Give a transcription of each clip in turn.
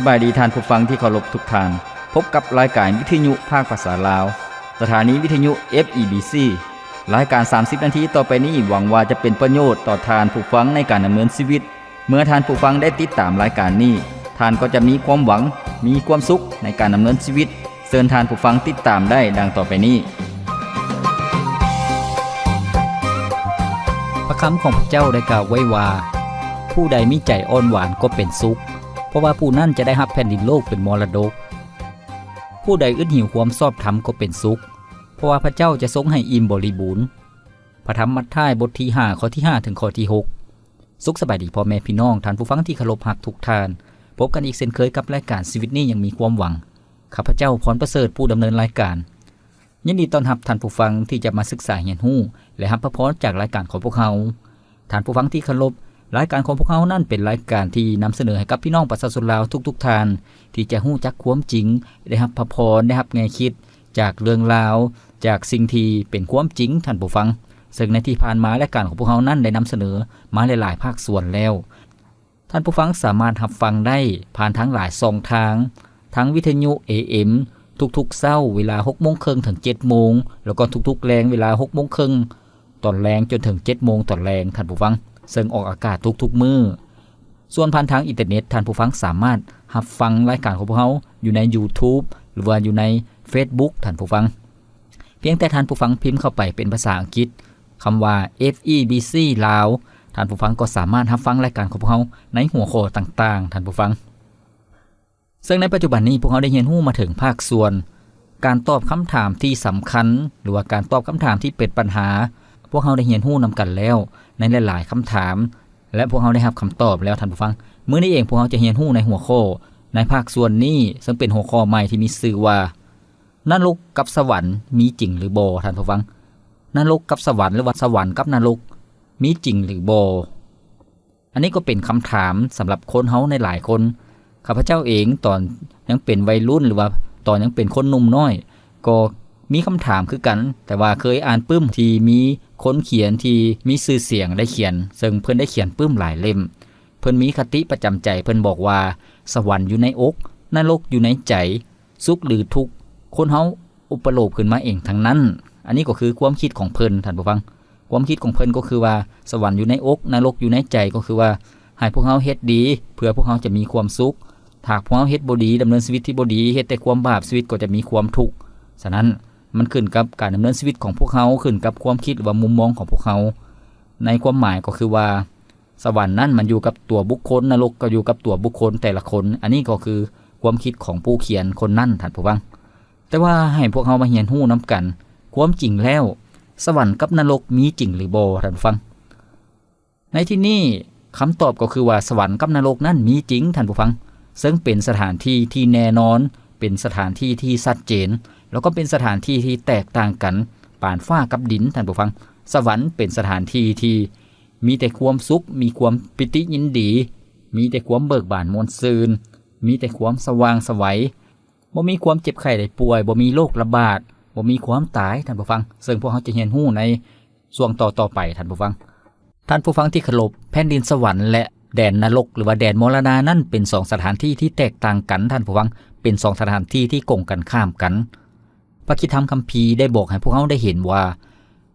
บายดีท่านผู้ฟังที่เคารพทุกท่านพบกับรายการวิทยุภาคภาษาลาวสถานีวิทยุ FEBC รายการ30นาทีต่อไปนี้หวังว่าจะเป็นประโยชน์ต่อท่านผู้ฟังในการดำเนินชีวิตเมื่อท่านผู้ฟังได้ติดตามรายการนี้ท่านก็จะมีความหวังมีความสุขในการดำเนินชีวิตเชิญท่านผู้ฟังติดตามได้ดังต่อไปนี้พระคำของพระเจ้าได้กล่าวไว้ว่าผู้ใดมีใจอ่อนหวานก็เป็นสุขเพราะว่าผู้นั้นจะได้รับแผ่นดินโลกเป็นมรดกผู้ใดอึดหิวความชอบธรรมก็เป็นสุขเพราะว่าพระเจ้าจะทรงให้อิ่มบริบูรณ์พระธรรมมัทธิวบทที่5ข้อที่5ถึงข้อที่6สุขสบายดีพ่อแม่พี่น้องท่านผู้ฟังที่เคารพรักทุกท่านพบกันอีกเช่นเคยกับรายการชีวิตนี้ยังมีความหวังข้าพเจ้าพรประเสริฐผู้ดำเนินรายการยินดีต้อนรับท่านผู้ฟังที่จะมาศึกษาเรียนรู้และรับพระพรจากรายการของพวกเราท่านผู้ฟังที่เคารพรายการของพวกเรานั่นเป็นรายการที่นำเสนอให้กับพี่น้องประชาชนลาวทุกท่านที่จะรู้จักความจริงได้รับพระพรได้รับแนวคิดจากเรื่องราวจากสิ่งที่เป็นความจริงท่านผู้ฟังซึ่งในที่ผ่านมารายการของพวกเรานั่นได้นำเสนอมาหลายๆภาคส่วนแล้วท่านผู้ฟังสามารถรับฟังได้ผ่านทั้งหลายช่องทางทั้งวิทยุ AM ทุกๆเช้าเวลา 6:30 นถึง 7:00 นแล้วก็ทุกๆแลงเวลา 6:30 นตอนแลงจนถึง 7:00 นตอนแลงท่านผู้ฟังซึ่งออกอากาศทุกๆมื้อส่วนผ่านทางอินเทอร์เน็ตท่านผู้ฟังสามารถรับฟังรายการของพวกเราอยู่ใน YouTube หรือว่าอยู่ใน Facebook ท่านผู้ฟังเพียงแต่ท่านผู้ฟังพิมพ์เข้าไปเป็นภาษาอังกฤษคำว่า FEBC ลาวท่านผู้ฟังก็สามารถรับฟังรายการของพวกเราในหัวข้อต่างๆท่านผู้ฟังซึ่งในปัจจุบันนี้พวกเราได้เรียนรู้มาถึงภาคส่วนการตอบคำถามที่สำคัญหรือว่าการตอบคำถามที่เป็นปัญหาพวกเราได้เรียนรู้นำกันแล้วในหลายๆคำถามและพวกเราได้รับคำตอบแล้วท่านผู้ฟังมื้อนี้เองพวกเราจะเรียนรู้ในหัวข้อในภาคส่วนนี้ซึ่งเป็นหัวข้อใหม่ที่มีชื่อว่านรกกับสวรรค์มีจริงหรือบ่ท่านผู้ฟังนรกกับสวรรค์หรือว่าสวรรค์กับนรกมีจริงหรือบ่อันนี้ก็เป็นคำถามสำหรับคนเฮาในหลายคนข้าพเจ้าเองตอนยังเป็นวัยรุ่นหรือว่าตอนยังเป็นคนหนุ่มน้อยก็มีคำถามคือกันแต่ว่าเคยอ่านปึ้มที่มีคนเขียนที่มีชื่อเสียงได้เขียนซึ่งเพิ่นได้เขียนปึ้มหลายเล่มเพิ่นมีคติประจำใจเพิ่นบอกว่าสวรรค์อยู่ในอกนรกอยู่ในใจสุขหรือทุกข์คนเฮาอุปโลกขึ้นมาเองทั้งนั้นอันนี้ก็คือความคิดของเพิ่นท่านผู้ฟังความคิดของเพิ่นก็คือว่าสวรรค์อยู่ในอกนรกอยู่ในใจก็คือว่าให้พวกเฮาเฮ็ดดีเพื่อพวกเฮาจะมีความสุขถ้าพวกเฮาเฮ็ดบ่ดีดำเนินชีวิตที่บ่ดีเฮ็ดแต่ความบาปชีวิตก็จะมีความทุกข์ฉะนั้นมันขึ้นกับการดำเนินชีวิตของพวกเขาขึ้นกับความคิดหรือว่ามุมมองของพวกเขาในความหมายก็คือว่าสวรรค์นั้นมันอยู่กับตัวบุคคลนรกก็อยู่กับตัวบุคคลแต่ละคนอันนี้ก็คือความคิดของผู้เขียนคนนั้นท่านผู้ฟังแต่ว่าให้พวกเขามาเรียนรู้นำกันความจริงแล้วสวรรค์กับนรกมีจริงหรือบ่ท่านผู้ฟังในที่นี้คำตอบก็คือว่าสวรรค์กับนรกนั้นมีจริงท่านผู้ฟังซึ่งเป็นสถานที่ที่แน่นอนเป็นสถานที่ที่ชัดเจนแล้วก็เป็นสถานที่ที่แตกต่างกันปานฟ้ากับดินท่านผู้ฟังสวรรค์เป็นสถานที่ที่มีแต่ความสุขมีความปิติยินดีมีแต่ความเบิกบานม่วนซื่นมีแต่ความสว่างไสวบ่มีความเจ็บไข้ได้ป่วยบ่มีโรคระบาดบ่มีความตายท่านผู้ฟังซึ่งพวกเราจะเรียนรู้ในช่วงต่อๆไปท่านผู้ฟังที่เคารพแผ่นดินสวรรค์และแดนนรกหรือว่าแดนมรณะนั่นเป็น2สถานที่ที่แตกต่างกันท่านผู้ฟังเป็น2สถานที่ที่กงกันข้ามกันพระคิดธรรมคัมภีร์ได้บอกให้พวกเขาได้เห็นว่า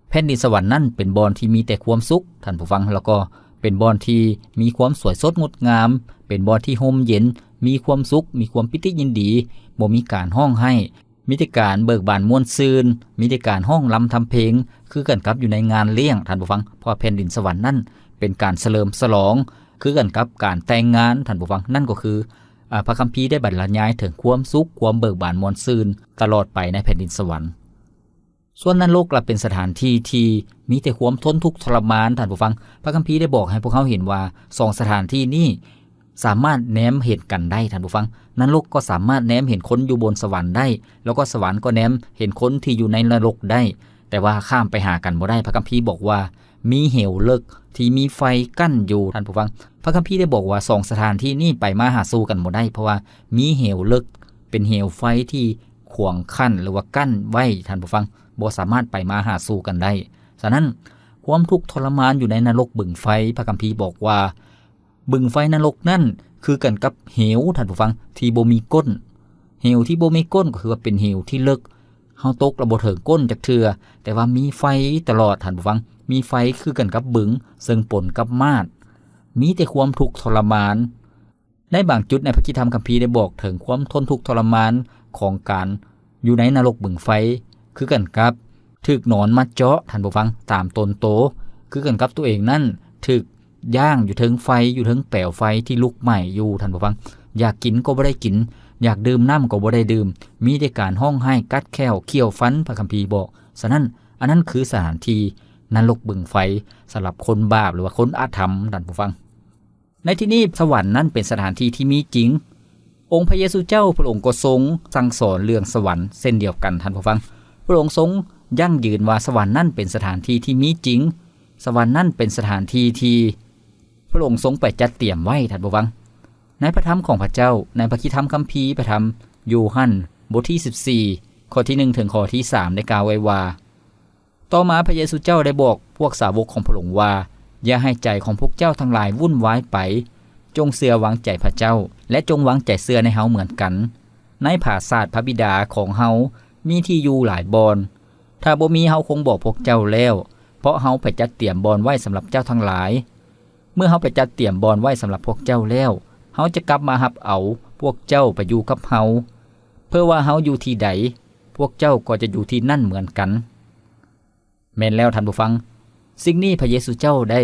แผ่นดินสวรรค์นั่นเป็นบ่อนที่มีแต่ความสุขท่านผู้ฟังแล้วก็เป็นบ่อนที่มีความสวยสดงดงามเป็นบ่อนที่ห่มเย็นมีความสุขมีความปิติยินดีบ่มีการห้องให้มีแต่การเบิกบานม่วนซื่นมีแต่การห้องรำทำเพลงคือกันกับอยู่ในงานเลี้ยงท่านผู้ฟังเพราะแผ่นดินสวรรค์นั่นเป็นการเฉลิมฉลองคือกันกับการแต่งงานท่านผู้ฟังนั่นก็คือพระคัมภีร์ได้บรรยายถึงความสุขความเบิกบานม่วนซื่นตลอดไปในแผ่นดินสวรรค์ส่วนนรกล่ะเป็นสถานที่ที่มีแต่ความทนทุกข์ทรมานท่านผู้ฟังพระคัมภีร์ได้บอกให้พวกเขาเห็นว่า2สถานที่นี้สามารถแนมเห็นกันได้ท่านผู้ฟังนรกก็สามารถแนมเห็นคนอยู่บนสวรรค์ได้แล้วก็สวรรค์ก็แนมเห็นคนที่อยู่ในนรกได้แต่ว่าข้ามไปหากันบ่ได้พระคัมภีร์บอกว่ามีเหวลึกที่มีไฟกั้นอยู่ท่านผู้ฟังพระคัมภีร์ได้บอกว่า2สถานที่นี้ไปมาหาสู่กันบ่ได้เพราะว่ามีเหวลึกเป็นเหวไฟที่ขวางกั้นหรือว่ากั้นไว้ท่านผู้ฟังบ่สามารถไปมาหาสู่กันได้ฉะนั้นความทุกข์ทรมานอยู่ในนรกบึงไฟพระคัมภีร์บอกว่าบึงไฟนรกนั่น คือกันกับเหวท่านผู้ฟังที่บ่มีก้นเหวที่บ่มีก้นก็คือว่าเป็นเหวที่ลึกเฮาตกแล้วบ่ถึงก้นจักเทื่อแต่ว่ามีไฟตลอดท่านผู้ฟังมีไฟคือกันกับบึงซึ่งปนกับมาดมีแต่ความทุกข์ทรมานในบางจุดในพระคิดธรรมคัมภีร์ได้บอกถึงความทนทุกข์ทรมานของการอยู่ในนรกบึงไฟคือกันกับถูกหนอนมาเจาะท่านผู้ฟังตามตนโตคือกันกับตัวเองนั่นถูกย่างอยู่ถึงไฟอยู่ถึงแปลวไฟที่ลุกไหม้อยู่ท่านผู้ฟังอยากกินก็บ่ได้กินอยากดื่มน้ำก็บ่ได้ดื่มมีแต่การห้องไห้กัดแข้วเคี่ยวฟันพระคัมภีร์บอกฉะนั้นอันนั้นคือสถานที่นรกบึงไฟสำหรับคนบาปหรือว่าคนอาธรรมท่านผู้ฟังในที่นี้สวรรค์นั้นเป็นสถานที่ที่มีจริงองค์พระเยซูเจ้าพระองค์ก็ทรงสั่งสอนเรื่องสวรรค์เส้นเดียวกันท่านผู้ฟังพระองค์ทรงยั่งยืนว่าสวรรค์นั้นเป็นสถานที่ที่มีจริงสวรรค์นั้นเป็นสถานที่ที่พระองค์ทรงไปจัดเตรียมไว้ท่านผู้ฟังในพระธรรมของพระเจ้าในพระคิดธรรมคัมภีร์พระธรรมโยฮันบทที่14ข้อที่1ถึงข้อที่3ได้กล่าวไว้ว่าต่อมาพระเยซูเจ้าได้บอกพวกสาวกของพระองค์ว่าอย่าให้ใจของพวกเจ้าทั้งหลายวุ่นวายไปจงเชื่อวางใจพระเจ้าและจงวางใจเชื่อในเฮาเหมือนกันในผาสาทพระบิดาของเฮามีที่อยู่หลายบอนถ้าบ่มีเฮาคงบอกพวกเจ้าแล้วเพราะเฮาไปจัดเตรียมบอนไว้สำหรับเจ้าทั้งหลายเมื่อเฮาไปจัดเตรียมบอนไว้สำหรับพวกเจ้าแล้วเฮาจะกลับมารับเอาพวกเจ้าไปอยู่กับเฮาเพื่อว่าเฮาอยู่ที่ใดพวกเจ้าก็จะอยู่ที่นั่นเหมือนกันแม่นแล้วท่านผู้ฟังสิ่งนี้พระเยซูเจ้าได้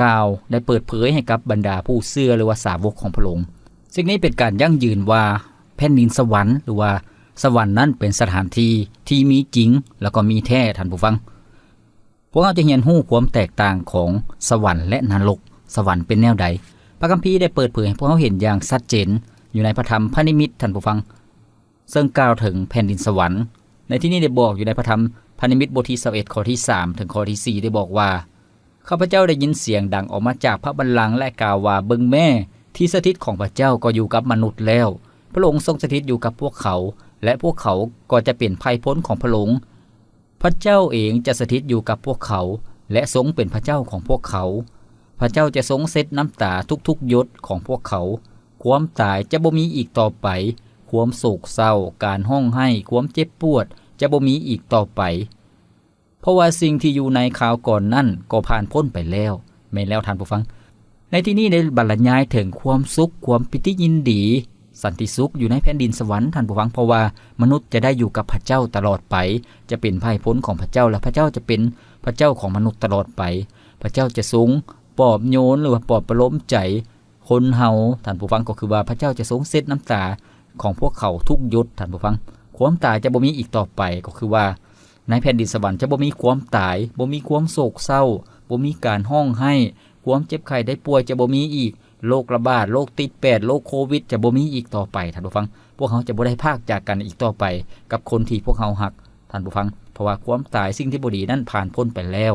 กล่าวได้เปิดเผยให้กับบรรดาผู้เชื่อหรือว่าสาวกของพระองค์สิ่งนี้เป็นการยั่งยืนว่าแผ่นดินสวรรค์หรือว่าสวรรค์นั้นเป็นสถานที่ที่มีจริงแล้วก็มีแท้ท่านผู้ฟังพวกเราจะเรียนรู้ความแตกต่างของสวรรค์และนรกสวรรค์เป็นแนวใดพระคัมภีร์ได้เปิดเผยให้พวกเราเห็นอย่างชัดเจนอยู่ในพระธรรมพระนิมิตท่านผู้ฟังซึ่งกล่าวถึงแผ่นดินสวรรค์ในที่นี้ได้บอกอยู่ในพระธรรมพระนิมิตบทที่21ข้อที่3ถึงข้อที่4ได้บอกว่าข้าพเจ้าได้ยินเสียงดังออกมาจากพระบัลลังก์และกล่าวว่าเบิ่งแม่ที่สถิตของพระเจ้าก็อยู่กับมนุษย์แล้วพระองค์ทรงสถิตอยู่กับพวกเขาและพวกเขาก็จะเป็นภัยพ้นของพระองค์พระเจ้าเองจะสถิตอยู่กับพวกเขาและทรงเป็นพระเจ้าของพวกเขาพระเจ้าจะทรงเช็ดน้ำตาทุกๆหยดของพวกเขาความตายจะบ่มีอีกต่อไปความโศกเศร้าการห้องไห้ความเจ็บปวดจะบ่มีอีกต่อไปเพราะว่าสิ่งที่อยู่ในข่าวก่อนนั่นก็ผ่านพ้นไปแล้วแม่นแล้วท่านผู้ฟังในที่นี้ได้บรรยายถึงความสุขความปิติยินดีสันติสุขอยู่ในแผ่นดินสวรรค์ท่านผู้ฟังเพราะว่ามนุษย์จะได้อยู่กับพระเจ้าตลอดไปจะเป็นภัยพ้นของพระเจ้าและพระเจ้าจะเป็นพระเจ้าของมนุษย์ตลอดไปพระเจ้าจะทรงปลอบโยนหรือว่าปลอบประโลมใจคนเฮาท่านผู้ฟังก็คือว่าพระเจ้าจะทรงเช็ดน้ำตาของพวกเขาทุกหยดท่านผู้ฟังความตายจะบ่มีอีกต่อไปก็คือว่าในแผ่นดินสวรรค์จะบ่มีความตายบ่มีความโศกเศร้าบ่มีการห้องไห้ความเจ็บไข้ได้ป่วยจะบ่มีอีกโรคระบาดโรคติด8โรคโควิดจะบ่มีอีกต่อไปท่านผู้ฟังพวกเขาจะบ่ได้พากจากกันอีกต่อไปกับคนที่พวกเขาหักท่านผู้ฟังเพราะว่าความตายสิ่งที่บ่ดีนั้นผ่านพ้นไปแล้ว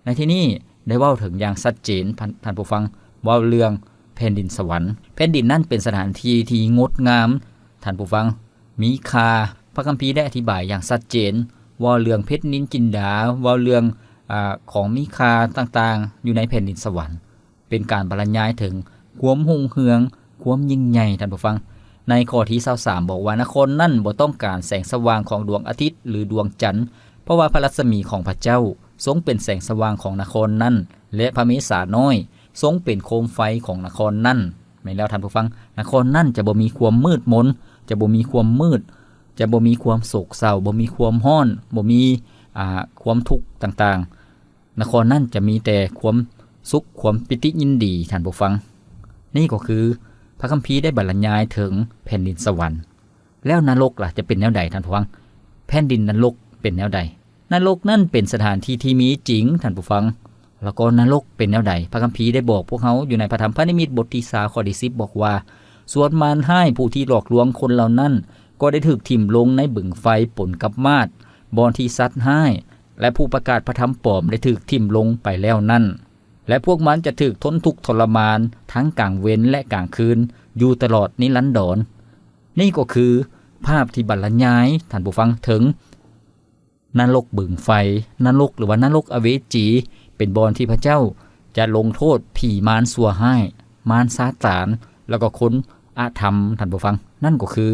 ในที่นี้ได้เว้าถึงอย่างชัดเจนท่านผู้ฟังเว้าเรื่องแผ่นดินสวรรค์แผ่นดินนั้นเป็นสถานที่ที่งดงามท่านผู้ฟังมีค่าพระคัมภีร์ได้อธิบายอย่างชัดเจนว่าเรื่องเพชรนินจินดาว่าเรื่องของมีค่าต่างๆอยู่ในแผ่นดินสวรรค์เป็นการบรรยายถึงความรุ่งเรืองความยิ่งใหญ่ท่านผู้ฟังในข้อที่23บอกว่านครนั่นบ่ต้องการแสงสว่างของดวงอาทิตย์หรือดวงจันทร์เพราะว่าพระรัศมีของพระเจ้าทรงเป็นแสงสว่างของนครนั่นและพระเมสสาน้อยทรงเป็นโคมไฟของนครนั่นแม่นแล้วท่านผู้ฟังนครนั่นจะบ่มีความมืดมนจะบ่มีความมืดจะบ่มีความโศกเศร้าบ่มีความร้อนบ่มีความทุกข์ต่างๆนครนั่นจะมีแต่ความสุขความปิติยินดีท่านผู้ฟังนี่ก็คือพระคัมภีร์ได้บรรยายถึงแผ่นดินสวรรค์แล้วนรกล่ะจะเป็นแนวใดท่านผู้ฟังแผ่นดินนรกเป็นแนวใดนรกนั่นเป็นสถานที่ที่มีจริงท่านผู้ฟังแล้วก็นรกเป็นแนวใดพระคัมภีร์ได้บอกพวกเขาอยู่ในพระธรรมพระนิมิตบทที่3ข้อที่10บอกว่าส่วนมารให้ผู้ที่หลอกลวงคนเหล่านั้นก็ได้ถูกทิ่มลงในบึงไฟปนกับมาดบอนที่ซัดให้และผู้ประกาศพระธรรมปลอมได้ถูกทิ่มลงไปแล้วนั่นและพวกมันจะถูกทนทุกข์ทรมานทั้งกลางเว้นและกลางคืนอยู่ตลอดนิรันดรนี่ก็คือภาพที่บรรยายท่านผู้ฟังถึงนรกบึงไฟนรกหรือว่านรกอเวจีเป็นบอนที่พระเจ้าจะลงโทษผีมารซัวให้มารซาตาน แล้วก็คนอาธรรมท่านผู้ฟังนั่นก็คือ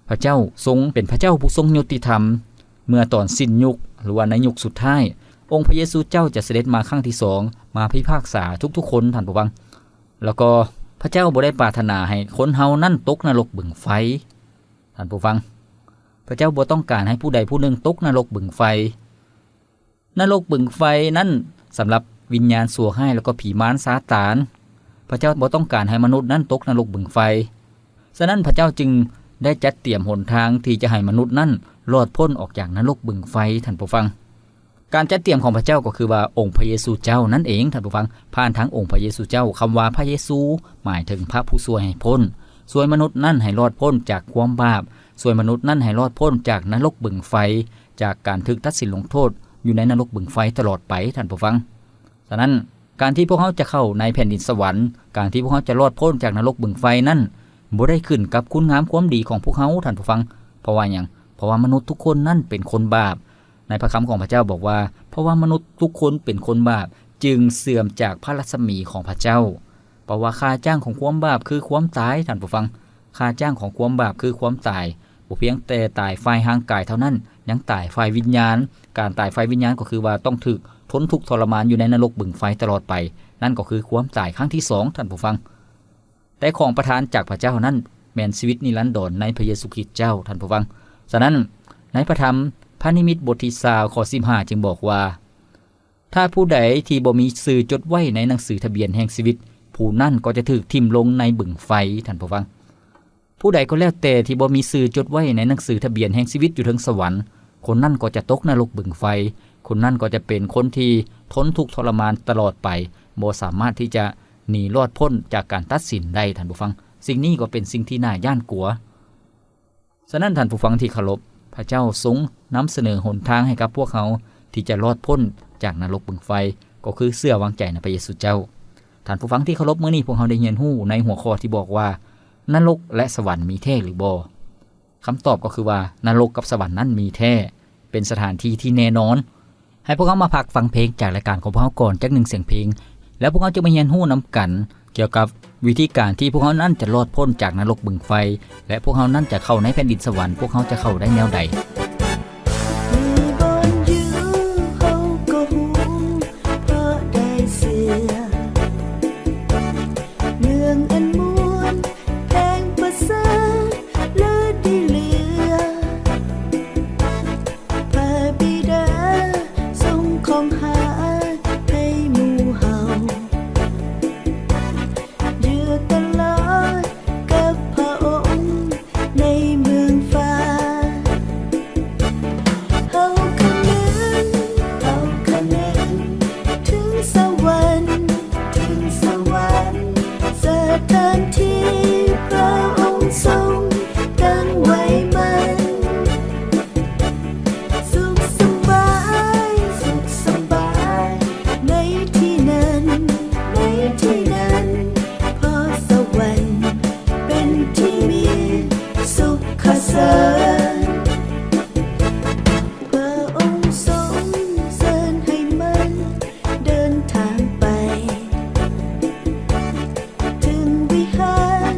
พระเจ้าทรงเป็นพระเจ้าผู้ทรงยุติธรรมเมื่อตอนสิ้นยุคหรือว่าในยุคสุดท้ายองค์พระเยซูเจ้าจะเสด็จมาครั้งที่2มาพิพากษาทุกๆคนท่านผู้ฟังแล้วก็พระเจ้าบ่ได้ปรารถนาให้คนเฮานั่นตกนรกบึงไฟท่านผู้ฟังพระเจ้าบ่ต้องการให้ผู้ใดผู้หนึ่งตกนรกบึงไฟนรกบึงไฟนั้นสำหรับวิญญาณชั่วร้ายแล้วก็ผีมารซาตานพระเจ้าบ่ต้องการให้มนุษย์นั้นตกนรกบึงไฟฉะนั้นพระเจ้าจึงได้จัดเตรียมหนทางที่จะให้มนุษย์นั้นรอดพ้นออกจากนรกบึงไฟท่านผู้ฟังการจัดเตรียมของพระเจ้าก็คือว่าองค์พระเยซูเจ้านั่นเองท่านผู้ฟังผ่านทางองค์พระเยซูเจ้าคำว่าพระเยซูหมายถึงพระผู้ช่วยให้พ้นช่วยมนุษย์นั้นให้รอดพ้นจากความบาปช่วยมนุษย์นั้นให้รอดพ้นจากนรกบึงไฟจากการถูกตัดสินลงโทษอยู่ในนรกบึงไฟตลอดไปท่านผู้ฟังฉะนั้นการที่พวกเขาจะเข้าในแผ่นดินสวรรค์การที่พวกเขาจะรอดพ้นจากนรกบึงไฟนั้นบ่ได้ขึ้นกับคุณงามความดีของพวกเขาท่านผู้ฟังเพราะว่าหยังเพราะว่ามนุษย์ทุกคนนั้นเป็นคนบาปในพระคำของพระเจ้าบอกว่าเพราะว่ามนุษย์ทุกคนเป็นคนบาปจึงเสื่อมจากพระรัศมีของพระเจ้าเพราะว่าค่าจ้างของความบาปคือความตายท่านผู้ฟังค่าจ้างของความบาปคือความตายบ่เพียงแต่ตายฝ่ายร่างกายเท่านั้นยังตายฝ่ายวิญญาณการตายฝ่ายวิญญาณก็คือว่าต้องถูกทนทุกข์ทรมานอยู่ในนรกบึงไฟตลอดไปนั่นก็คือความตายครั้งที่2ท่านผู้ฟังแต่ของประทานจากพระเจ้านั้นแม่นชีวิตนิรันดรในพระเยซูคริสต์เจ้าท่านผู้ฟังฉะนั้นในพระธรรมพระนิมิตบทที่20ข้อ15จึงบอกว่าถ้าผู้ใดที่บ่มีชื่อจดไว้ในหนังสือทะเบียนแห่งชีวิตผู้นั้นก็จะถูกทิ่มลงในบึงไฟท่านผู้ฟังผู้ใดก็แล้วแต่ที่บ่มีชื่อจดไว้ในหนังสือทะเบียนแห่งชีวิตอยู่ถึงสวรรค์คนนั้นก็จะตกนรกบึงไฟคนนั้นก็จะเป็นคนที่ทนทุกข์ทรมานตลอดไปบ่สามารถที่จะหนีรอดพ้นจากการตัดสินได้ท่านผู้ฟังสิ่งนี้ก็เป็นสิ่งที่น่าย่านกลัวฉะนั้นท่านผู้ฟังที่เคารพพระเจ้าทรงนำเสนอหนทางให้กับพวกเขาที่จะรอดพ้นจากนรกบึงไฟก็คือเชื่อวางใจในพระเยซูเจ้าท่านผู้ฟังที่เคารพมื้อนี้พวกเราได้เรียนรู้ในหัวข้อที่บอกว่านรกและสวรรค์มีแท้หรือบ่คำตอบก็คือว่านรกกับสวรรค์นั้นมีแท้เป็นสถานที่ที่แน่นอนให้พวกเรามาพักฟังเพลงจากรายการของพวกเราก่อนจัก1เสียงเพลงแล้วพวกเราจะมาเรียนรู้นํกันเกี่ยวกับวิธีการที่พวกเขานั้นจะรอดพ้นจากนรกบึงไฟและพวกเขานั้นจะเข้าในแผ่นดินสวรรค์พวกเขาจะเข้าได้แนวใดถึงวิหาร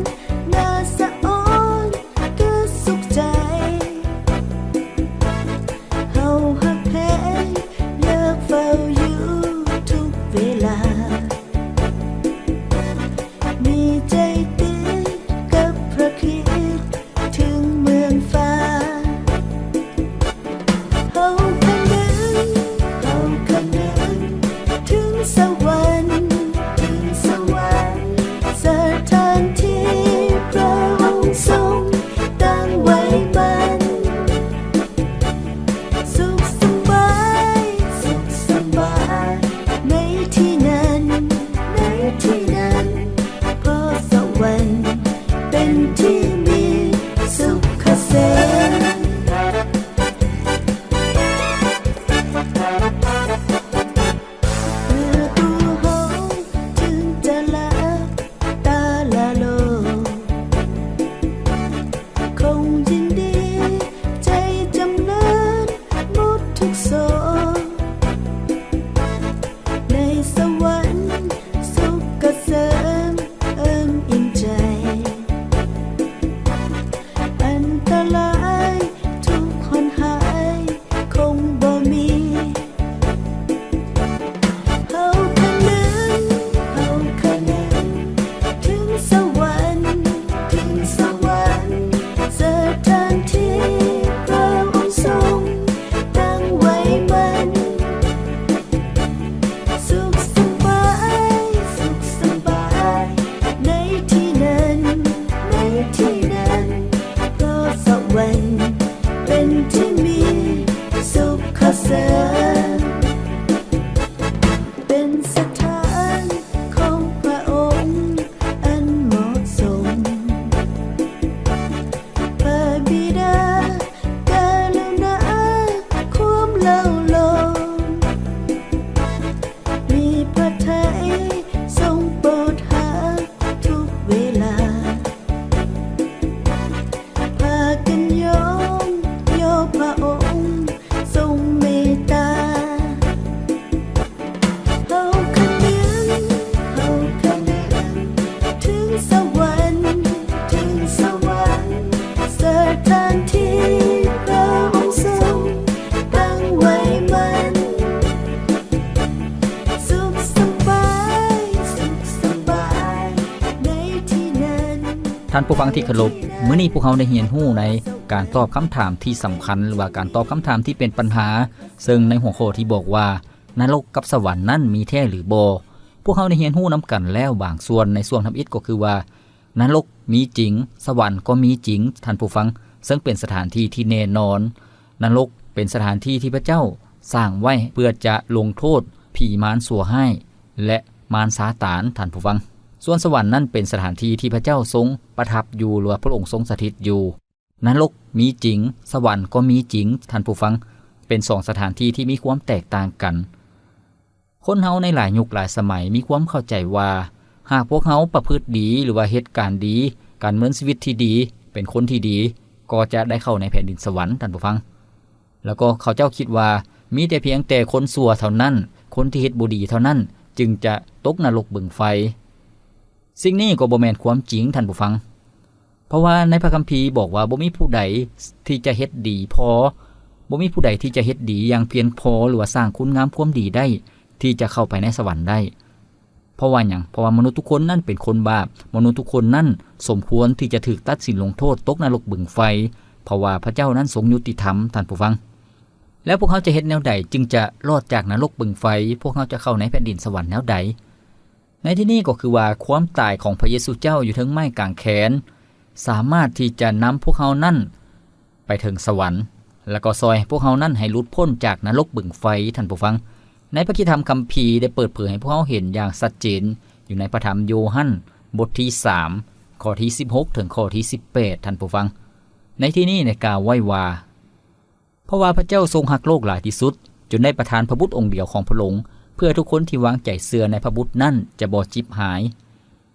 ท่านผู้ฟังที่เคารพมื้อนี้พวกเราได้เรียนรู้ในการตอบคำถามที่สำคัญหรือว่าการตอบคำถามที่เป็นปัญหาซึ่งในหัวข้อที่บอกว่านรกกับสวรรค์นั้นมีแท้หรือบ่พวกเราได้เรียนรู้นำกันแล้วบางส่วนในช่วงทำอิฐก็คือว่านรกมีจริงสวรรค์ก็มีจริงท่านผู้ฟังซึ่งเป็นสถานที่ที่แน่นอนนรกเป็นสถานที่ที่พระเจ้าสร้างไว้เพื่อจะลงโทษผีมารชั่วร้ายและมารซาตานท่านผู้ฟังส่วนสวรรค์นั้นเป็นสถานที่ที่พระเจ้าทรงประทับอยู่หรือพระองค์ทรงสถิตอยู่นรกมีจริงสวรรค์ก็มีจริงท่านผู้ฟังเป็น2สถานที่ที่มีความแตกต่างกันคนเฮาในหลายยุคหลายสมัยมีความเข้าใจว่าหากพวกเฮาประพฤติดีหรือว่าเหตุการณ์ดีการเมืองชีวิตที่ดีเป็นคนที่ดีก็จะได้เข้าในแผ่นดินสวรรค์ท่านผู้ฟังแล้วก็เขาเจ้าคิดว่ามีแต่เพียงแต่คนชั่วเท่านั้นคนที่เฮ็ดบ่ดีเท่านั้นจึงจะตกนรกบึงไฟสิ่งนี้ก็บ่แม่นความจริงท่านผู้ฟังเพราะว่าในพระคัมภีร์บอกว่าบ่มีผู้ใดที่จะเฮ็ดดีพอบ่มีผู้ใดที่จะเฮ็ดดีอย่างเพียงพอหรือว่าสร้างคุณงามความดีได้ที่จะเข้าไปในสวรรค์ได้เพราะว่าหยังเพราะว่ามนุษย์ทุกคนนั้นเป็นคนบาปมนุษย์ทุกคนนั้นสมควรที่จะถูกตัดสินลงโทษตกนรกบึงไฟเพราะว่าพระเจ้านั้นทรงยุติธรรมท่านผู้ฟังแล้วพวกเขาจะเฮ็ดแนวใดจึงจะรอดจากนรกบึงไฟพวกเขาจะเข้าในแผ่นดินสวรรค์แนวใดในที่นี้ก็คือว่าความตายของพระเยซูเจ้าอยู่ถึงไม้กางแขนสามารถที่จะนำพวกเขานั้นไปถึงสวรรค์แล้วก็ซอยพวกเขานั้นให้หลุดพ้นจากนรกบึงไฟท่านผู้ฟังในพระคัมภีร์ได้เปิดเผยให้พวกเขาเห็นอย่างชัดเจนอยู่ในพระธรรมโยฮั่นบทที่3ข้อที่16ถึงข้อที่18ท่านผู้ฟังในที่นี้ได้กล่าวไว้ว่าเพราะว่าพระเจ้าทรงรักโลกหลายที่สุดจนได้ประทานพระบุตรองค์เดียวของพระองค์เพื่อทุกคนที่วางใจเชื่อในพระบุตรนั้นจะบ่จิบหาย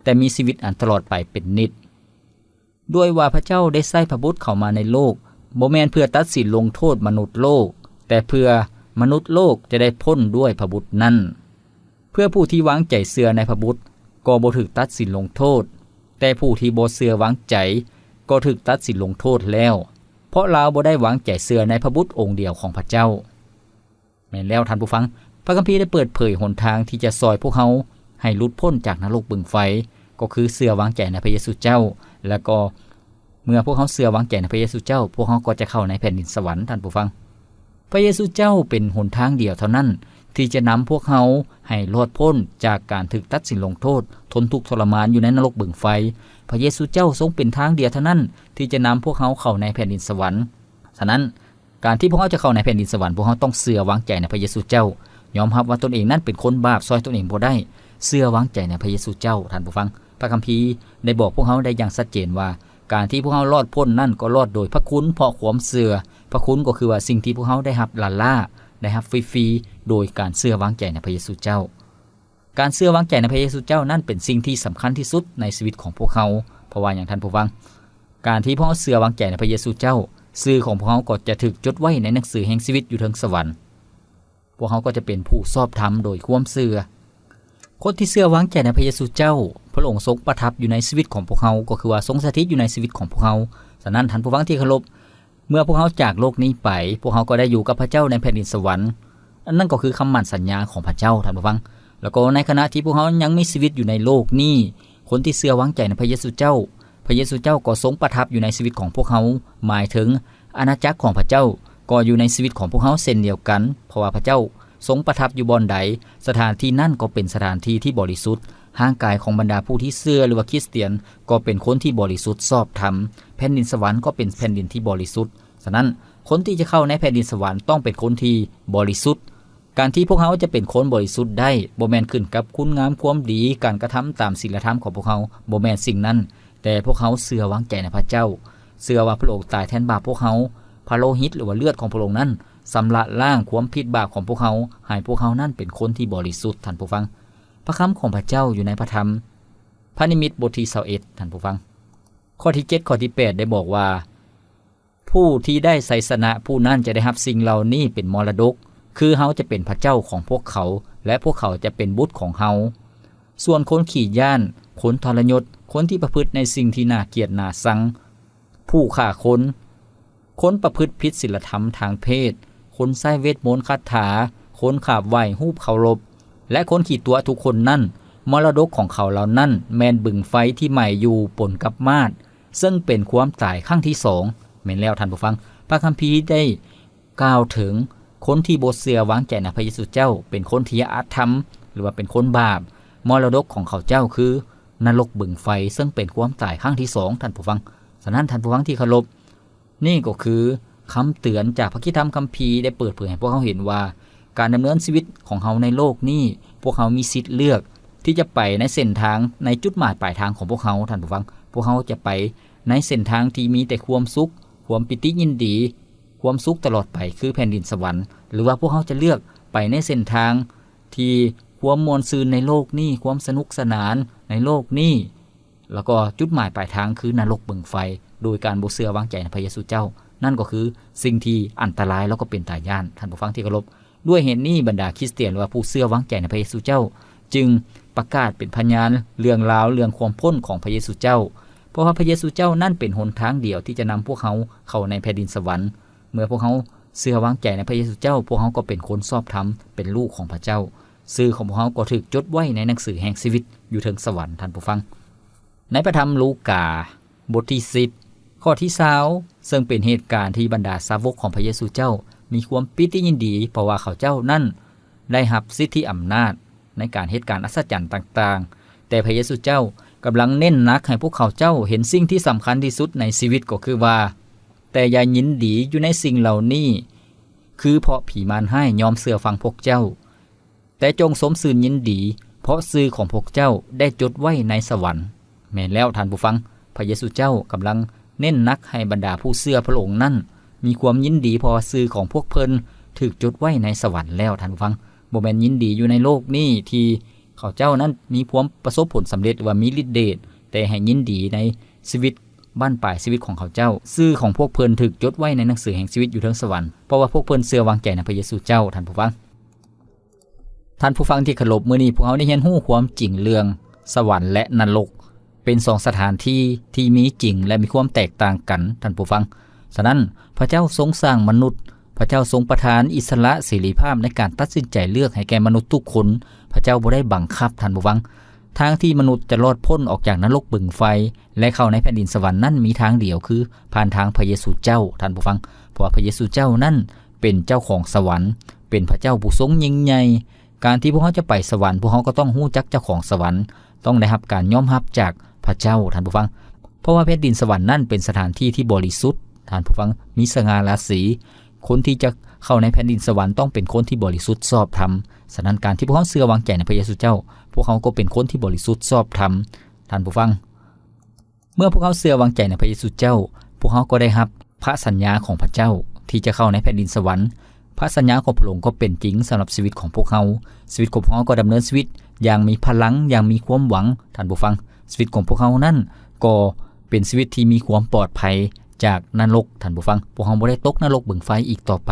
แต่มีชีวิตอันตลอดไปเป็นนิจด้วยว่าพระเจ้าได้ใส่พระบุตรเข้ามาในโลกบ่แม่นเพื่อตัดสินลงโทษมนุษย์โลกแต่เพื่อมนุษย์โลกจะได้พ้นด้วยพระบุตรนั้นเพื่อผู้ที่วางใจเชื่อในพระบุตรก็บ่ถูกตัดสินลงโทษแต่ผู้ที่บ่เชื่อวางใจก็ถูกตัดสินลงโทษแล้วเพราะเราบ่ได้วางใจเชื่อในพระบุตรองค์เดียวของพระเจ้าแม่นแล้วท่านผู้ฟังพระคัมภีร์ได้เปิดเผยหนทางที่จะซอยพวกเขาให้หลุดพ้นจากนรกบึงไฟก็คือเชื่อวางใจในพระเยซูเจ้าแล้วก็เมื่อพวกเขาเชื่อวางใจในพระเยซูเจ้าพวกเขาก็จะเข้าในแผ่นดินสวรรค์ท่านผู้ฟังพระเยซูเจ้าเป็นหนทางเดียวเท่านั้นที่จะนำพวกเขาให้รอดพ้นจากการถูกตัดสินลงโทษทนทุกข์ทรมานอยู่ในนรกบึงไฟพระเยซูเจ้าทรงเป็นทางเดียวเท่านั้นที่จะนำพวกเขาเข้าในแผ่นดินสวรรค์ฉะนั้นการที่พวกเขาจะเข้าในแผ่นดินสวรรค์พวกเขาต้องเชื่อวางใจในพระเยซูเจ้ายอมรับว่าตนเองนั้นเป็นคนบาปซอยตนเองบ่ได้เชื่อวางใจในพระเยซูเจ้าท่านผู้ฟังพระคัมภีร์ได้บอกพวกเขาได้อย่างชัดเจนว่าการที่พวกเขารอดพ้นนั่นก็รอดโดยพระคุณเพราะความเชื่อพระคุณก็คือว่าสิ่งที่พวกเขาได้รับล่าได้รับฟรีๆโดยการเชื่อวางใจในพระเยซูเจ้าการเชื่อวางใจในพระเยซูเจ้านั่นเป็นสิ่งที่สำคัญที่สุดในชีวิตของพวกเขาเพราะว่าอย่างท่านผู้ฟังการที่พวกเขาเชื่อวางใจในพระเยซูเจ้าชื่อของพวกเขาก็จะถูกจดไว้ในหนังสือแห่งชีวิตอยู่ถึงสวรรค์พวกเขาก็จะเป็นผู้ชอบธรรมโดยความเชื่อคนที่เชื่อวางใจในพระเยซูเจ้าพระองค์ทรงประทับอยู่ในชีวิตของพวกเขาก็คือว่าทรงสถิตอยู่ในชีวิตของพวกเขาฉะนั้นท่านผู้ฟังที่เคารพเมื่อพวกเขาจากโลกนี้ไปพวกเขาก็ได้อยู่กับพระเจ้าในแผ่นดินสวรรค์นั่นก็คือคำมั่นสัญญาของพระเจ้าท่านผู้ฟังแล้วก็ในขณะที่พวกเขายังมีชีวิตอยู่ในโลกนี้คนที่เชื่อวางใจในพระเยซูเจ้าพระเยซูเจ้าก็ทรงประทับอยู่ในชีวิตของพวกเขาหมายถึงอาณาจักรของพระเจ้าก็อยู่ในชีวิตของพวกเขาเช่นเดียวกันเพราะว่าพระเจ้าทรงประทับอยู่บ่อนใดสถานที่นั่นก็เป็นสถานที่ที่บริสุทธิ์ร่างกายของบรรดาผู้ที่เชื่อหรือว่าคริสเตียนก็เป็นคนที่บริสุทธิ์ชอบธรรมแผ่นดินสวรรค์ก็เป็นแผ่นดินที่บริสุทธิ์ฉะนั้นคนที่จะเข้าในแผ่นดินสวรรค์ต้องเป็นคนที่บริสุทธิ์การที่พวกเขาจะเป็นคนบริสุทธิ์ได้บ่แม่นขึ้นกับคุณงามความดีการกระทำตามศีลธรรมของพวกเขาบ่แม่นสิ่งนั้นแต่พวกเขาเชื่อวางใจในพระเจ้าเชื่อว่าพระองค์ตายแทนบาปพวกเขาพระโลหิตหรือว่าเลือดของพระองค์นั้นสำระล้างความผิดบาปของพวกเขาให้พวกเขานั้นเป็นคนที่บริสุทธิ์ท่านผู้ฟังพระคำของพระเจ้าอยู่ในพระธรรมพระนิมิตบทที่21ท่านผู้ฟังข้อที่7ข้อที่8ได้บอกว่าผู้ที่ได้ไสยชนะผู้นั้นจะได้รับสิ่งเหล่านี้เป็นมรดกคือเฮาจะเป็นพระเจ้าของพวกเขาและพวกเขาจะเป็นบุตรของเฮาส่วนคนขี้ย้านคนทรยศคนที่ประพฤติในสิ่งที่น่าเกลียดน่าชังผู้ฆ่าคนประพฤติผิดศีลธรรมทางเพศคนใช้เวทมนต์คาถาคนขาบไหว้รูปเคารพและคนขี้ตัวทุกคนนั้น มรดกของเขาเหล่านั้นแม่นบึงไฟที่ใหม่อยู่ปนกับมาดซึ่งเป็นความตายครั้งที่2แม่นแล้วท่านผู้ฟังพระคัมภีร์ได้กล่าวถึงคนที่บ่เชื่อวางใจในพระเยซูเจ้าเป็นคนที่อาธรรมหรือว่าเป็นคนบาปมรดกของเขาเจ้าคือนรกบึงไฟซึ่งเป็นความตายครั้งที่2ท่านผู้ฟังฉะนั้นท่านผู้ฟังที่เคารพนี่ก็คือคำเตือนจากพระคิดธรรมคัมภีร์ได้เปิดเผยให้พวกเขาเห็นว่าการดำเนินชีวิตของเขาในโลกนี้พวกเขามีสิทธิ์เลือกที่จะไปในเส้นทางในจุดหมายปลายทางของพวกเขาท่านผู้ฟังพวกเขาจะไปในเส้นทางที่มีแต่ความสุขความปิติยินดีความสุขตลอดไปคือแผ่นดินสวรรค์หรือว่าพวกเขาจะเลือกไปในเส้นทางที่ความมวลซืนในโลกนี้ความสนุกสนานในโลกนี้แล้วก็จุดหมายปลายทางคือนรกบึงไฟโดยการบ่เชื่อวางใจในพระเยซูเจ้านั่นก็คือสิ่งที่อันตรายแล้วก็เป็นตาย่านท่านผู้ฟังที่เคารพด้วยเหตุนี้บรรดาคริสเตียนหรือว่าผู้เชื่อวางใจในพระเยซูเจ้าจึงประกาศเป็นพยานเรื่องราวเรื่องความพ้นของพระเยซูเจ้าเพราะว่าพระเยซูเจ้านั่นเป็นหนทางเดียวที่จะนำพวกเขาเข้าในแผ่นดินสวรรค์เมื่อพวกเขาเชื่อวางใจในพระเยซูเจ้าพวกเขาก็เป็นคนชอบธรรมเป็นลูกของพระเจ้าชื่อของพวกเขาก็ถูกจดไว้ในหนังสือแห่งชีวิตอยู่เทิงสวรรค์ท่านผู้ฟังในพระธรรมลูกาบทที่10ข้อที่20ซึ่งเป็นเหตุการณ์ที่บรรดาสาวกของพระเยซูเจ้ามีความปิติยินดีเพราะว่าเขาเจ้านั่นได้รับสิทธิอำนาจในการเหตุการณ์อัศจรรย์ต่างๆแต่พระเยซูเจ้ากำลังเน้นหนักให้พวกเขาเจ้าเห็นสิ่งที่สำคัญที่สุดในชีวิตก็คือว่าแต่อย่ายินดีอยู่ในสิ่งเหล่านี้คือเพราะผีมารให้ยอมเชื่อฟังพวกเจ้าแต่จงสมซื่นยินดีเพราะชื่อของพวกเจ้าได้จดไว้ในสวรรค์แม่นแล้วท่านผู้ฟังพระเยซูเจ้ากำลังเน้นนักให้บรรดาผู้เชื่อพระองค์นั้นมีความยินดีเพราะชื่อของพวกเพิ่นถูกจดไว้ในสวรรค์แล้วท่านผู้ฟังบ่แม่นยินดีอยู่ในโลกนี้ที่เขาเจ้านั้นมีความประสบผลสำเร็จว่ามีฤทธิ์เดชแต่ให้ยินดีในชีวิตบ้านปลายชีวิตของเขาเจ้าชื่อของพวกเพิ่นถูกจดไว้ในหนังสือแห่งชีวิตอยู่เทิงสวรรค์เพราะว่าพวกเพิ่นเชื่อวางใจในพระเยซูเจ้าท่านผู้ฟังที่เคารพมื้อนี้พวกเราได้เรียนรู้ความจริงเรื่องสวรรค์และนรกเป็น2สถานที่ที่มีจริงและมีความแตกต่างกันท่านผู้ฟังฉะนั้นพระเจ้าทรงสร้างมนุษย์พระเจ้าทรงประทานอิสระเสรีภาพในการตัดสินใจเลือกให้แก่มนุษย์ทุกคนพระเจ้าบ่ได้บังคับท่านผู้ฟังทางที่มนุษย์จะรอดพ้นออกจากนรกบึงไฟและเข้าในแผ่นดินสวรรค์นั้นมีทางเดียวคือผ่านทางพระเยซูเจ้าท่านผู้ฟังเพราะพระเยซูเจ้านั้นเป็นเจ้าของสวรรค์เป็นพระเจ้าผู้ทรงยิ่งใหญ่การที่พวกเขาจะไปสวรรค์พวกเขาก็ต้องรู้จักเจ้าของสวรรค์ต้องได้รับการยอมรับจากพระเจ้าท่านผู้ฟังเพราะว่าแผ่นดินสวรรค์นั้นเป็นสถานที่ที่บริสุทธิ์ท่านผู้ฟังมีสง่าราศีคนที่จะเข้าในแผ่นดินสวรรค์ต้องเป็นคนที่บริสุทธิ์ชอบธรรมฉะนั้นการที่พวกเขาเชื่อวางใจในพระเยซูเจ้าพวกเขาก็เป็นคนที่บริสุทธิ์ชอบธรรมท่านผู้ฟังเมื่อพวกเขาเชื่อวางใจในพระเยซูเจ้าพวกเขาก็ได้รับพระสัญญาของพระเจ้าที่จะเข้าในแผ่นดินสวรรค์พระสัญญาของพระองค์ก็เป็นจริงสำหรับชีวิตของพวกเขาชีวิตของพวกเขาก็ดำเนินชีวิตอย่างมีพลังอย่างมีความหวังท่านผู้ฟังชีวิตของพวกเขานั้นก็เป็นชีวิตที่มีความปลอดภัยจากนรกท่านผู้ฟังพวกเขาบ่ได้ตกนรกบึงไฟอีกต่อไป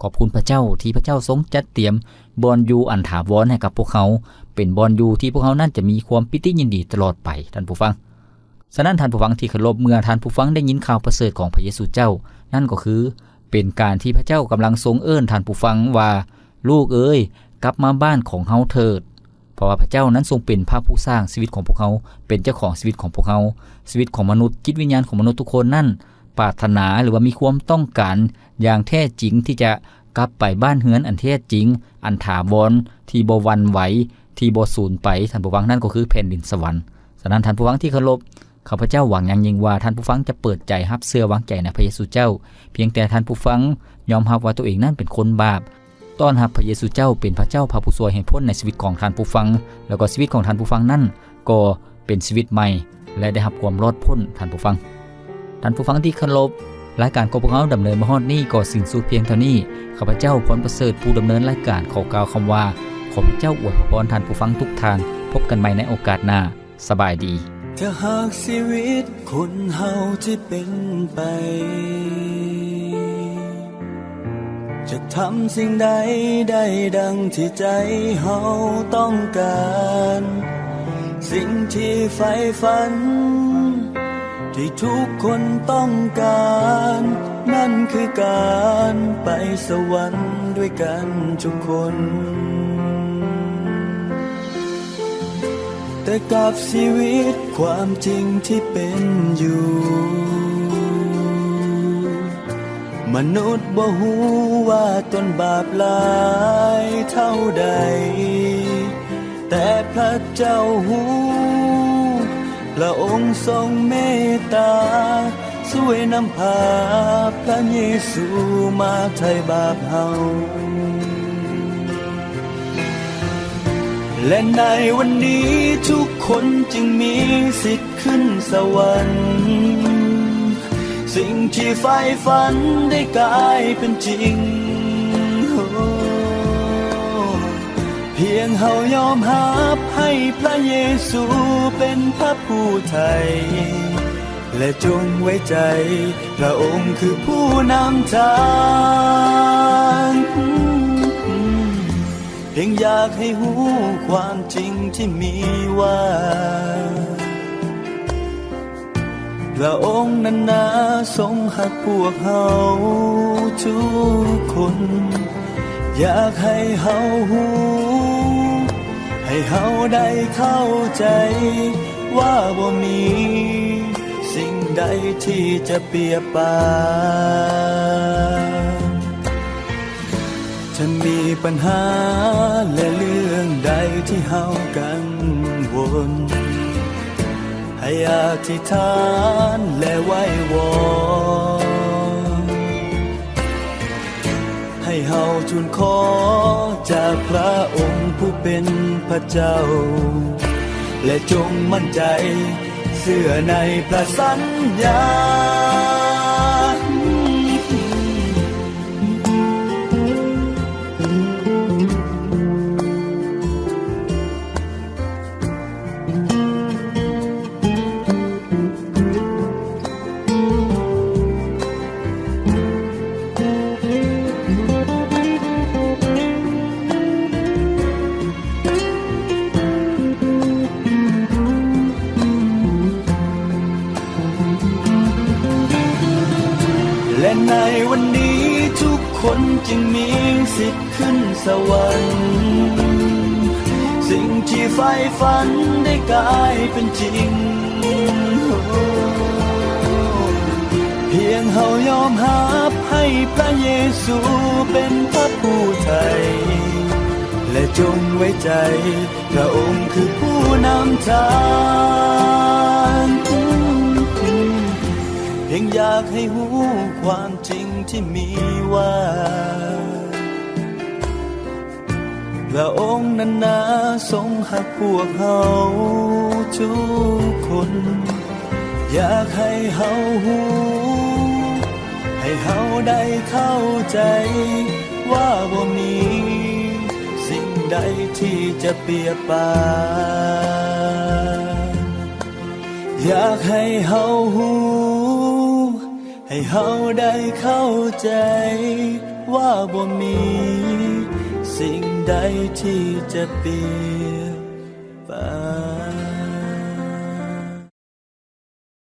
ขอบคุณพระเจ้าที่พระเจ้าทรงจัดเตรียมบอนอยู่อันถาวรให้กับพวกเขาเป็นบอนอยู่ที่พวกเขานั้นจะมีความปิติยินดีตลอดไปท่านผู้ฟังฉะนั้นท่านผู้ฟังที่เคารพเมื่อท่านผู้ฟังได้ยินข่าวประเสริฐของพระเยซูเจ้านั่นก็คือเป็นการที่พระเจ้ากำลังทรงเอิ้นท่านผู้ฟังว่าลูกเอ้ยกลับมาบ้านของเฮาเถิดเพราะว่าพระเจ้านั้นทรงเป็นพระผู้สร้างชีวิตของพวกเขาเป็นเจ้าของชีวิตของพวกเขาชีวิตของมนุษย์จิตวิญญาณของมนุษย์ทุกคนนั่นปรารถนาหรือว่ามีความต้องการอย่างแท้จริงที่จะกลับไปบ้านเฮือนอันแท้จริงอันถาวรที่บ่หวั่นไหวที่บ่สูญไปท่านผู้ฟังนั่นก็คือแผ่นดินสวรรค์ฉะนั้นท่านผู้ฟังที่เคารพข้าพเจ้าหวังอย่างยิ่งว่าท่านผู้ฟังจะเปิดใจรับเชื่อวางใจในพระเยซูเจ้าเพียงแต่ท่านผู้ฟังยอมรับว่าตัวเองนั้นเป็นคนบาปต้อนรับพระเยซูเจ้าเป็นพระเจ้าพระผู้ช่วยให้พ้นในชีวิตของท่านผู้ฟังแล้วก็ชีวิตของท่านผู้ฟังนั้นก็เป็นชีวิตใหม่และได้รับความรอดพ้นท่านผู้ฟังที่เคารพรายการของพวกเราดำเนินมาฮอดนี้ก็สิ้นสุดเพียงเท่านี้ข้าพเจ้าพรประเสริฐผู้ดำเนินรายการขอกล่าวคำว่าขอพระเจ้าอวยพรท่านผู้ฟังทุกท่านพบกันใหม่ในโอกาสหน้าสบายดีถ้าหากชีวิตคนเฮาที่เป็นไปจะทำสิ่งใดได้ดังที่ใจเฮาต้องการสิ่งที่ใฝ่ฝันที่ทุกคนต้องการนั่นคือการไปสวรรค์ด้วยกันทุกคน แต่กับชีวิตความจริงที่เป็นอยู่ มนุษย์บ่ฮู้ว่าตนบาปหลายเท่าใด แต่พระเจ้าฮู้พระองค์ทรงเมตตาช่วยนำพาพระเยซูมาไถ่บาปเฮา และในวันนี้ทุกคนจึงมีสิทธิ์ขึ้นสวรรค์ สิ่งที่ใฝ่ฝันได้กลายเป็นจริง เพียงเฮายอมรับให้พระเยซูเป็นพระผู้ไถ่และจงไว้ใจพระองค์คือผู้นำทางเพียงอยากให้หูความจริงที่มีว่า พระองค์นั้นนาทรงหักพวกเฮาทุกคน อยากให้เฮาหูให้เฮาได้เข้าใจว่าบ่มีสิ่งใดที่จะเปรียบปานถ้ามีปัญหาและเรื่องใดที่เฮากังวล ให้อธิษฐานและไหว้วอนให้เฮาทูลขอจากพระองค์ผู้เป็นพระเจ้า และจงมั่นใจเชื่อในพระสัญญา และในวันนี้ทุกคนจึงมีสิทธิ์ขึ้นสวรรค์ สิ่งที่ใฝ่ฝันได้กลายเป็นจริง เพียงเฮายอมรับให้พระเยซูเป็นพระผู้ไถ่และจงไว้ใจพระองค์คือผู้นำทางเพียงอยากให้หูความจริงที่มีว่า พระองค์นั้นนาทรงหักพวกเฮาทุกคน อยากให้เฮาหูให้เฮาได้เข้าใจว่าบ่มีสิ่งใดที่จะเปรียบปานอยากให้เฮาหูให้เฮาได้เข้าใจว่าบ่มีสิ่งใดที่จะเปรียบ